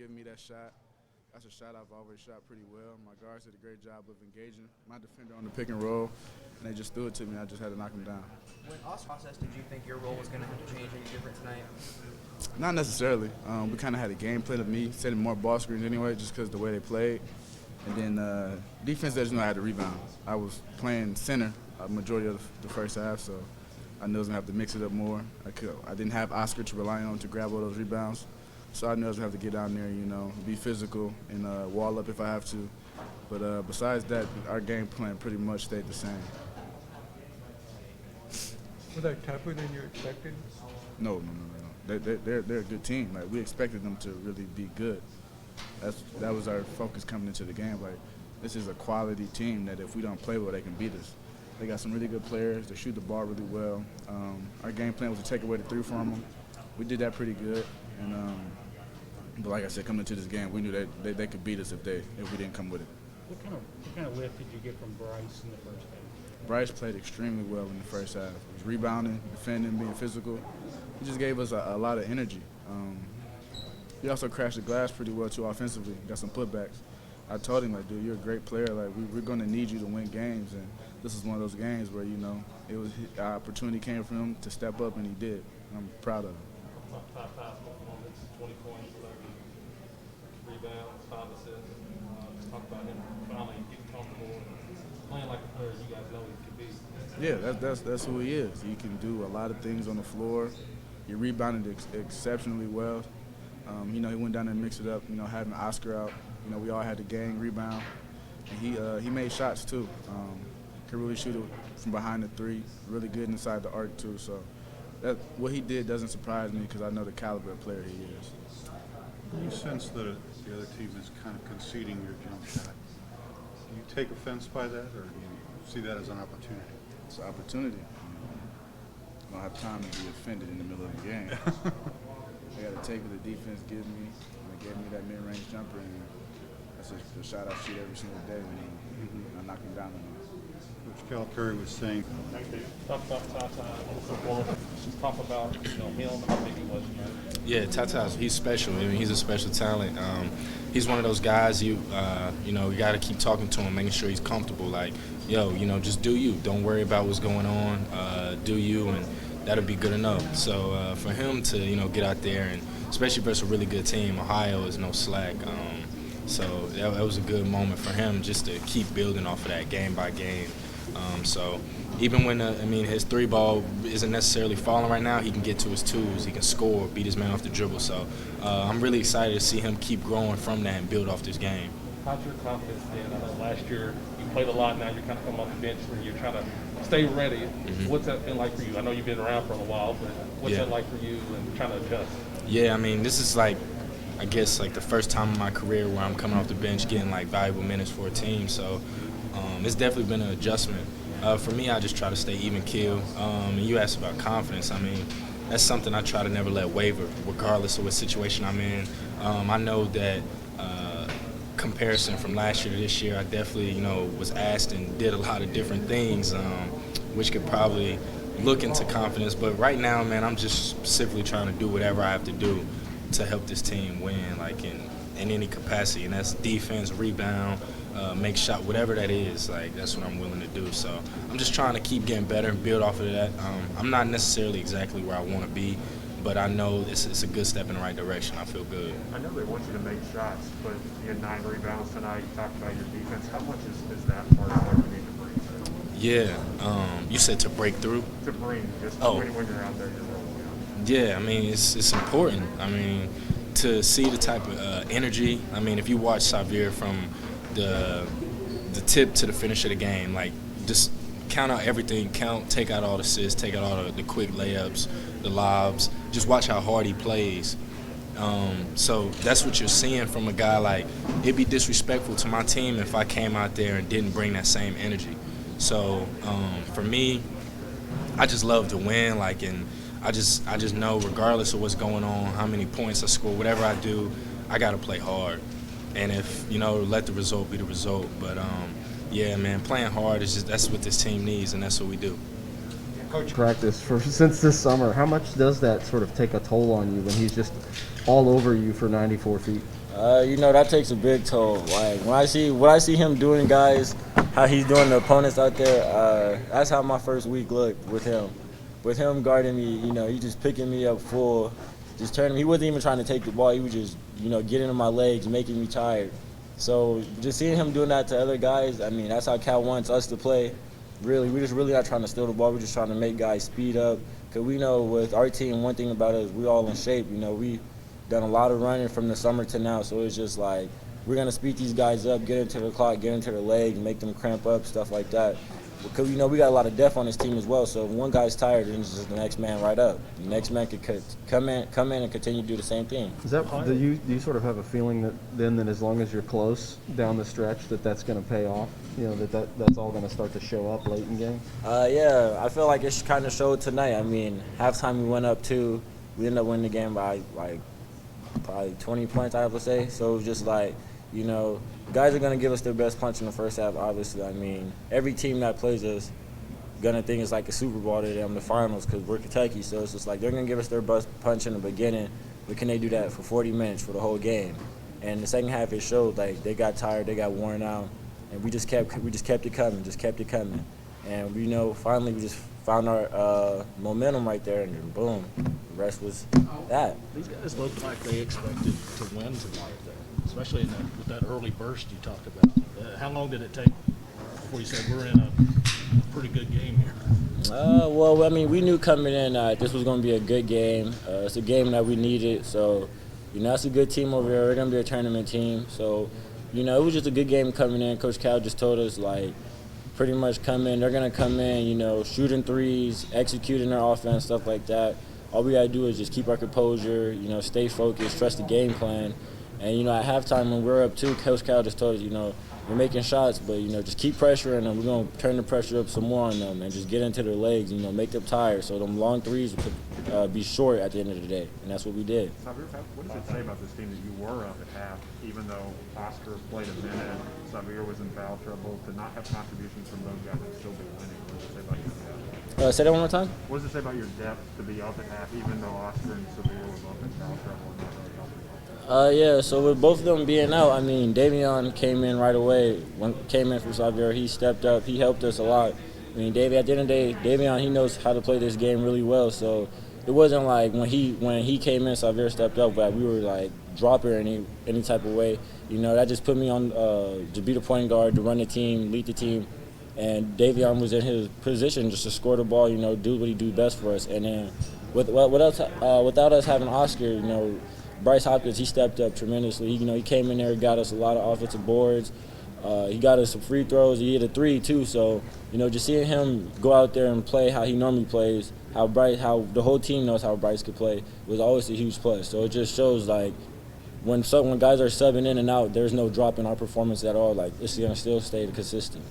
giving me that shot. That's a shot I've always shot pretty well. My guards did a great job of engaging my defender on the pick and roll, and they just threw it to me. I just had to knock him down. When process, did you think your role was going to have to change any different tonight? Not necessarily. We kind of had a game plan of me setting more ball screens anyway, just because of the way they played. And then defense doesn't know how to rebound. I was playing center a majority of the first half, so I knew I was going to have to mix it up more. I didn't have Oscar to rely on to grab all those rebounds, so I knew I was going to have to get down there, be physical and wall up if I have to. But besides that, our game plan pretty much stayed the same. Were they tougher than you expected? No. They're a good team. Like, we expected them to really be good. That was our focus coming into the game. Like, this is a quality team that if we don't play well, they can beat us. They got some really good players. They shoot the ball really well. Our game plan was to take away the three from them. We did that pretty good. But like I said, coming into this game, we knew that they could beat us if we didn't come with it. What kind of lift did you get from Bryce in the first half? Bryce played extremely well in the first half. He was rebounding, defending, being physical. He just gave us a lot of energy. He also crashed the glass pretty well too offensively. Got some putbacks. I told him, like, dude, you're a great player. Like, we're going to need you to win games, and this is one of those games where it was our opportunity came for him to step up, and he did. I'm proud of him. Top performance, 20 points, 11 rebounds, 5 assists. Just talk about him finally getting comfortable and playing like the player you guys know he could be. Yeah, that's who he is. He can do a lot of things on the floor. He rebounded exceptionally well. He went down there and mixed it up. Having Oscar out, we all had to gang rebound, and he made shots too. Could really shoot it from behind the three. Really good inside the arc too. So what he did doesn't surprise me because I know the caliber of player he is. Do you sense that the other team is kind of conceding your jump shot? Do you take offense by that, or do you see that as an opportunity? It's an opportunity. I don't have time to be offended in the middle of the game. I got to take what the defense gives me. They gave me that mid-range jumper, and that's the shot I shoot every single day, and I knock him down on it. Coach Cal Curry was saying. Talk about Tata on the football. Just talk about him, how big he was tonight. Yeah, Tata's he's special. I mean, he's a special talent. He's one of those guys you got to keep talking to him, making sure he's comfortable. Like, just do you. Don't worry about what's going on. Do you, and that'll be good enough. So for him to get out there, and especially versus a really good team, Ohio is no slack. So that was a good moment for him just to keep building off of that game by game. So even when his three ball isn't necessarily falling right now, he can get to his twos, he can score, beat his man off the dribble. So I'm really excited to see him keep growing from that and build off this game. How's your confidence then? I know last year you played a lot. Now you're kind of coming off the bench and you're trying to stay ready. Mm-hmm. What's that been like for you? I know you've been around for a while, but what's that like for you and trying to adjust? Yeah, this is I guess the first time in my career where I'm coming off the bench getting valuable minutes for a team. So it's definitely been an adjustment. For me, I just try to stay even keel. And you asked about confidence. That's something I try to never let waver, regardless of what situation I'm in. I know that comparison from last year to this year, I definitely, was asked and did a lot of different things, which could probably look into confidence. But right now, man, I'm just specifically trying to do whatever I have to do to help this team win, in any capacity, and that's defense, rebound, make shot, whatever that is. That's what I'm willing to do. So I'm just trying to keep getting better and build off of that. I'm not necessarily exactly where I want to be, but I know it's a good step in the right direction. I feel good. I know they want you to make shots, but you had 9 rebounds tonight. You talked about your defense. How much is that part of what you need to bring through? Yeah. You said to break through? To bring, just when you're out there, you're rolling out. Yeah, it's important. To see the type of energy. If you watch Xavier from the tip to the finish of the game, just count out everything, take out all the assists, take out all the quick layups, the lobs, just watch how hard he plays. So that's what you're seeing from a guy. It'd be disrespectful to my team if I came out there and didn't bring that same energy. So for me, I just love to win, and I just know regardless of what's going on, how many points I score, whatever I do, I got to play hard. And if, let the result be the result. But, yeah, man, playing hard, that's what this team needs, and that's what we do. Coach, practice since this summer, how much does that sort of take a toll on you when he's just all over you for 94 feet? That takes a big toll. Like when I see him doing guys, how he's doing the opponents out there. That's how my first week looked with him. With him guarding me, he just picking me up full, just turning me. He wasn't even trying to take the ball. He was just, getting in my legs, making me tired. So just seeing him doing that to other guys, I mean, that's how Cal wants us to play. Really, we're just really not trying to steal the ball. We're just trying to make guys speed up. Because we know with our team, one thing about us, we all in shape. We done a lot of running from the summer to now. So it's just like we're going to speed these guys up, get into the clock, get into their legs, make them cramp up, stuff like that. Because, we got a lot of depth on this team as well. So if one guy's tired, then it's just the next man right up. The next man could come in and continue to do the same thing. Do you sort of have a feeling that as long as you're close down the stretch, that's going to pay off? That's all going to start to show up late in game? Yeah, I feel like it kind of showed tonight. I mean, halftime we went up 2. We ended up winning the game by probably 20 points, I have to say. So it was just like, guys are going to give us their best punch in the first half, obviously. I mean, every team that plays us going to think it's like a Super Bowl to them, the finals, because we're Kentucky. So it's just like they're going to give us their best punch in the beginning, but can they do that for 40 minutes for the whole game? And the second half, it showed like they got tired, they got worn out, and we just kept it coming, And, finally we just found our momentum right there, and then boom, the rest was that. These guys looked like they expected to win tonight, though, especially with that early burst you talked about. How long did it take before you said we're in a pretty good game here? Well, I mean, we knew coming in this was going to be a good game. It's a game that we needed. So, that's a good team over here. We're going to be a tournament team. So, it was just a good game coming in. Coach Cal just told us, pretty much come in. They're going to come in, shooting threes, executing their offense, stuff like that. All we got to do is just keep our composure, stay focused, trust the game plan. And, at halftime when we're up 2, Coach Cal just told us, we're making shots, but, just keep pressuring them. We're going to turn the pressure up some more on them and just get into their legs, make them tired. So them long threes could be short at the end of the day, and that's what we did. Xavier, what does it say about this team that you were up at half, even though Oscar played a minute, Xavier was in foul trouble, to not have contributions from those guys and still be winning? What does it say about your depth? Say that one more time? What does it say about your depth to be up at half, even though Oscar and Xavier were both in foul trouble and not really helping? Yeah, so with both of them being out, I mean, Davion came in right away. Came in for Xavier, he stepped up, he helped us a lot. I mean, at the end of the day, Davion, he knows how to play this game really well, so it wasn't like when he came in, Xavier stepped up, but we were dropping any type of way. That just put me on to be the point guard, to run the team, lead the team, and Davion was in his position just to score the ball, do what he do best for us. And then without us having Oscar, Bryce Hopkins, he stepped up tremendously. He came in there, got us a lot of offensive boards. He got us some free throws. He hit a 3 too. So, just seeing him go out there and play how he normally plays, how the whole team knows how Bryce could play, was always a huge plus. So it just shows when guys are subbing in and out, there's no drop in our performance at all. It's gonna still stay consistent.